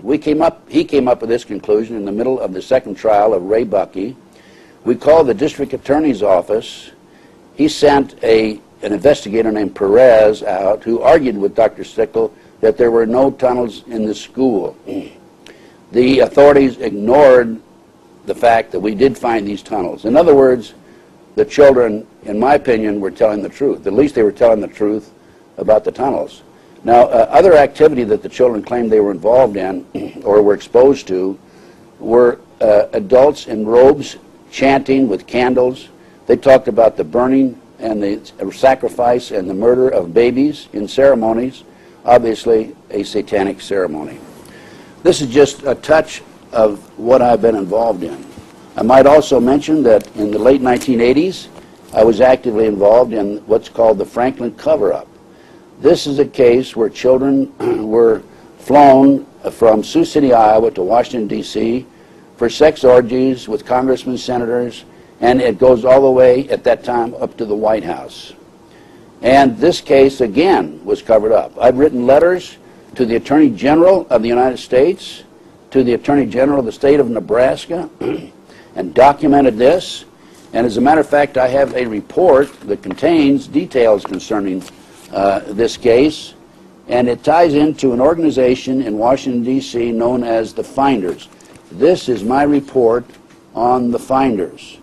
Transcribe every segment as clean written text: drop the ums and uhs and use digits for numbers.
he came up with this conclusion in the middle of the second trial of Ray Buckey. We called the district attorney's office. He sent an investigator named Perez out who argued with Dr. Stickle that there were no tunnels in the school. The authorities ignored the fact that we did find these tunnels. In other words, the children, in my opinion, were telling the truth. At least they were telling the truth about the tunnels. Now, other activity that the children claimed they were involved in or were exposed to were adults in robes chanting with candles. They talked about the burning and the sacrifice and the murder of babies in ceremonies, obviously a satanic ceremony. This is just a touch of what I've been involved in. I might also mention that in the late 1980s, I was actively involved in what's called the Franklin cover-up. This is a case where children were flown from Sioux City, Iowa to Washington, D.C. for sex orgies with congressmen, senators, and it goes all the way, at that time, up to the White House. And this case, again, was covered up. I've written letters to the Attorney General of the United States, to the Attorney General of the state of Nebraska, and documented this. And as a matter of fact, I have a report that contains details concerning this case, and it ties into an organization in Washington, D.C. known as the Finders. This is my report on the Finders.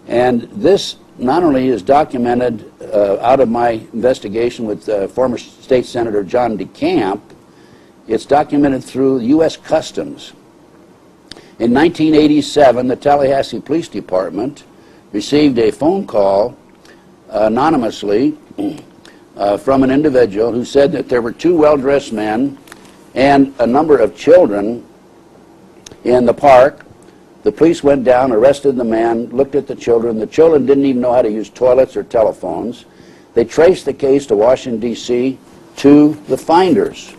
And this not only is documented out of my investigation with former State Senator John DeCamp, it's documented through U.S. Customs. In 1987, the Tallahassee Police Department received a phone call anonymously from an individual who said that there were two well-dressed men and a number of children in the park. The police went down, arrested the man, looked at the children. The children didn't even know how to use toilets or telephones. They traced the case to Washington, D.C. to the Finders.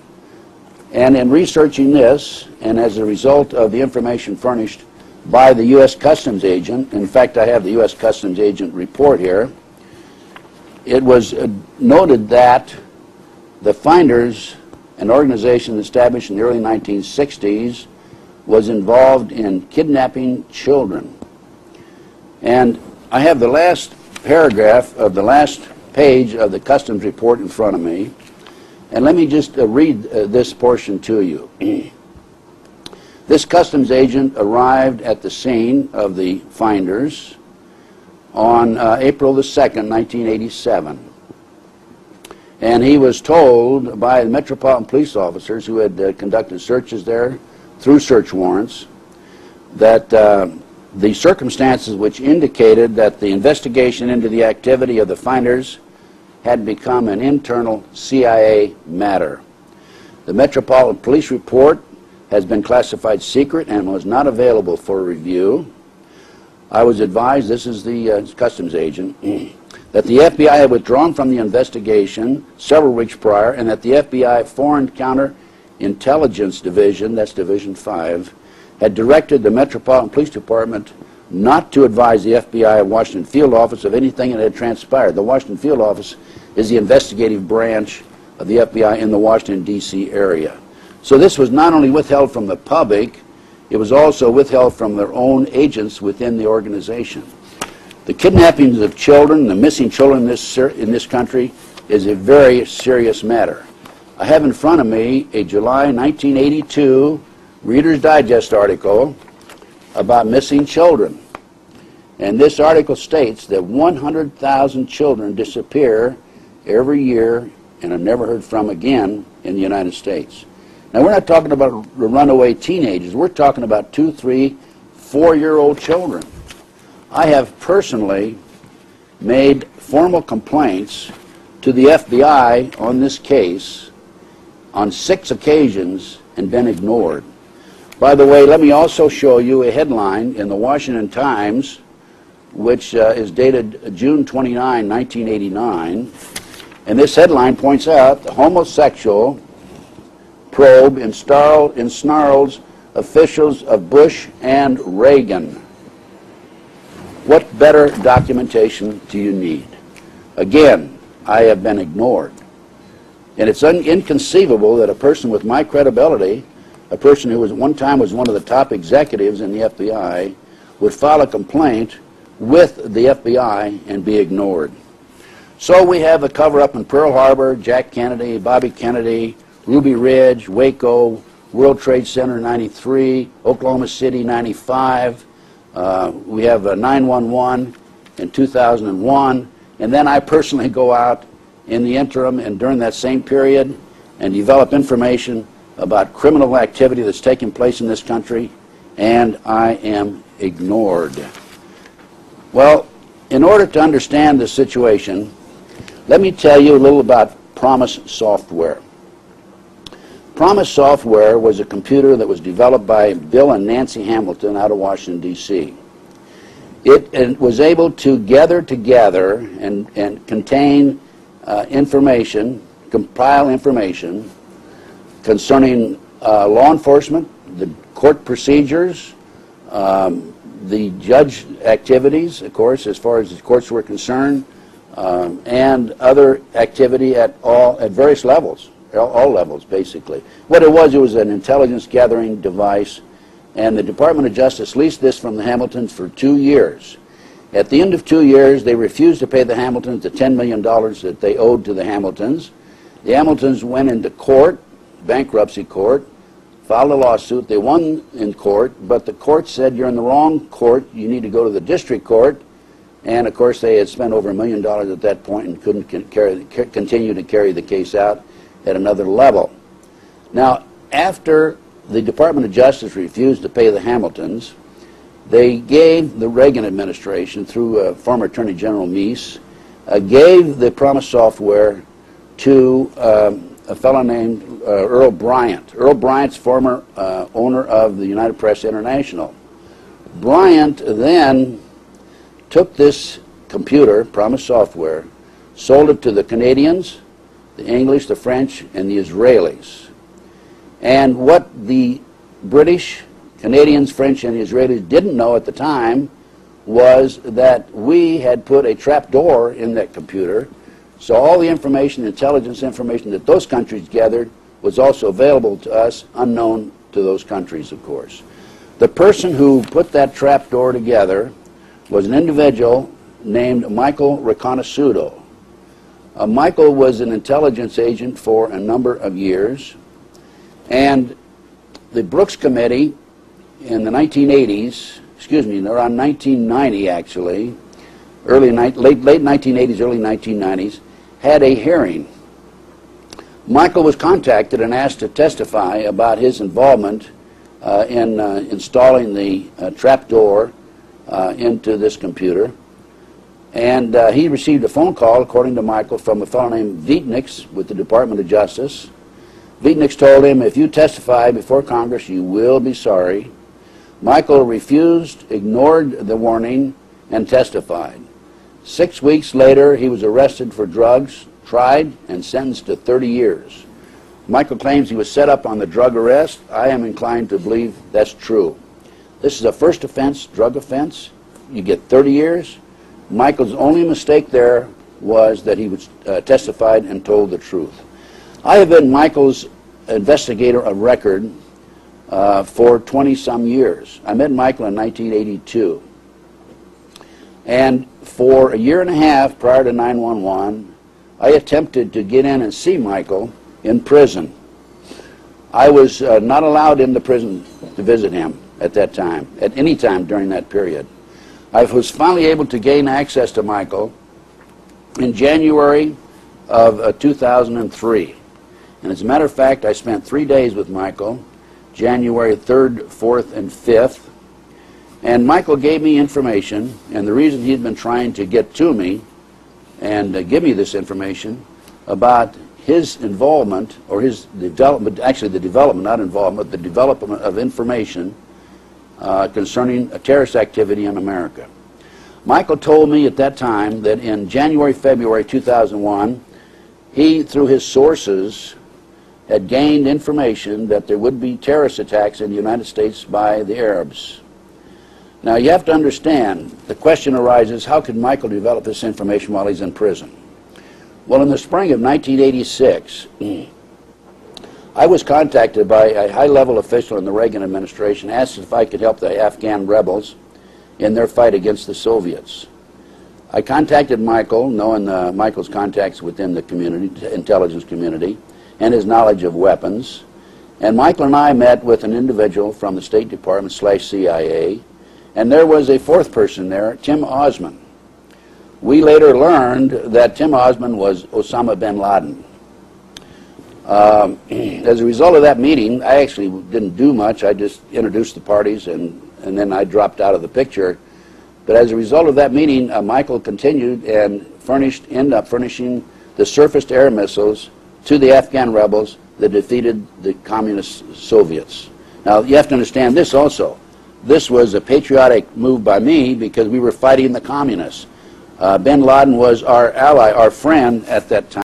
And in researching this, and as a result of the information furnished by the U.S. Customs agent, in fact, I have the U.S. Customs agent report here, it was noted that the Finders, an organization established in the early 1960s, was involved in kidnapping children. And I have the last paragraph of the last page of the Customs report in front of me. And let me just read this portion to you. This Customs agent arrived at the scene of the Finders on April the 2nd, 1987. And he was told by the Metropolitan Police officers who had conducted searches there through search warrants that the circumstances which indicated that the investigation into the activity of the Finders had become an internal CIA matter. The Metropolitan Police report has been classified secret and was not available for review. I was advised, this is the Customs agent, that the FBI had withdrawn from the investigation several weeks prior and that the FBI Foreign Counterintelligence Division, that's Division 5, had directed the Metropolitan Police Department not to advise the FBI Washington Field Office of anything that had transpired. The Washington Field Office is the investigative branch of the FBI in the Washington, D.C. area. So this was not only withheld from the public, it was also withheld from their own agents within the organization. The kidnappings of children, the missing children in this country, is a very serious matter. I have in front of me a July 1982 Reader's Digest article about missing children. And this article states that 100,000 children disappear every year and are never heard from again in the United States. Now, we're not talking about runaway teenagers. We're talking about 2, 3, 4-year-old children. I have personally made formal complaints to the FBI on this case on 6 occasions and been ignored. By the way, let me also show you a headline in the Washington Times, which is dated June 29, 1989. And this headline points out the homosexual probe ensnarls officials of Bush and Reagan. What better documentation do you need? Again, I have been ignored. And it's inconceivable that a person with my credibility a person who was at one time was one of the top executives in the FBI, would file a complaint with the FBI and be ignored. So we have a cover-up in Pearl Harbor, Jack Kennedy, Bobby Kennedy, Ruby Ridge, Waco, World Trade Center 93, Oklahoma City 95. We have 9/11 in 2001. And then I personally go out in the interim and during that same period and develop information about criminal activity that's taking place in this country, and I am ignored. Well, in order to understand the situation, let me tell you a little about Promise Software. Promise Software was a computer that was developed by Bill and Nancy Hamilton out of Washington, D.C. It was able to gather together and contain information, compile information concerning law enforcement, the court procedures, the judge activities, of course, as far as the courts were concerned, and other activity at various levels, all levels, basically. What it was an intelligence gathering device, and the Department of Justice leased this from the Hamiltons for 2 years. At the end of 2 years, they refused to pay the Hamiltons the $10 million that they owed to the Hamiltons. The Hamiltons went into court, bankruptcy court, filed a lawsuit. They won in court, but the court said, you're in the wrong court, you need to go to the district court. And of course, they had spent over $1 million at that point and couldn't continue to carry the case out at another level. Now, after the Department of Justice refused to pay the Hamiltons, they gave the Reagan administration, through former Attorney General Meese, gave the Promise Software to a fellow named Earl Bryant. Earl Bryant's former owner of the United Press International. Bryant then took this computer, Promise Software, sold it to the Canadians, the English, the French, and the Israelis. And what the British, Canadians, French, and Israelis didn't know at the time was that we had put a trap door in that computer, so all the information, intelligence information that those countries gathered was also available to us, unknown to those countries, of course. The person who put that trap door together was an individual named Michael Riconosciuto. Michael was an intelligence agent for a number of years, and the Brooks Committee in the 1980s, around 1990 actually, late 1980s, early 1990s, had a hearing. Michael was contacted and asked to testify about his involvement in installing the trapdoor into this computer. And he received a phone call, according to Michael, from a fellow named Vietnix with the Department of Justice. Vietnix told him, if you testify before Congress, you will be sorry. Michael refused, ignored the warning, and testified. 6 weeks later, he was arrested for drugs, tried, and sentenced to 30 years. Michael claims he was set up on the drug arrest. I am inclined to believe that's true. This is a first offense, drug offense. You get 30 years. Michael's only mistake there was that he was testified and told the truth. I have been Michael's investigator of record for 20-some years. I met Michael in 1982. And for a year and a half prior to 9/11, I attempted to get in and see Michael in prison. I was not allowed into prison to visit him at that time, at any time during that period. I was finally able to gain access to Michael in January of 2003. And as a matter of fact, I spent 3 days with Michael, January 3rd, 4th, and 5th. And Michael gave me information, and the reason he'd been trying to get to me and give me this information about his involvement, or his development, actually the development, not involvement, the development of information concerning terrorist activity in America. Michael told me at that time that in January, February 2001, he, through his sources, had gained information that there would be terrorist attacks in the United States by the Arabs. Now, you have to understand, the question arises, how could Michael develop this information while he's in prison? Well, in the spring of 1986, I was contacted by a high-level official in the Reagan administration, asked if I could help the Afghan rebels in their fight against the Soviets. I contacted Michael, knowing Michael's contacts within the community, intelligence community, and his knowledge of weapons. And Michael and I met with an individual from the State Department / CIA, and there was a fourth person there, Tim Osman. We later learned that Tim Osman was Osama bin Laden. As a result of that meeting, I actually didn't do much. I just introduced the parties, and then I dropped out of the picture. But as a result of that meeting, Michael continued and ended up furnishing the surface-to-air missiles to the Afghan rebels that defeated the communist Soviets. Now, you have to understand this also. This was a patriotic move by me because we were fighting the communists. Bin Laden was our ally, our friend at that time.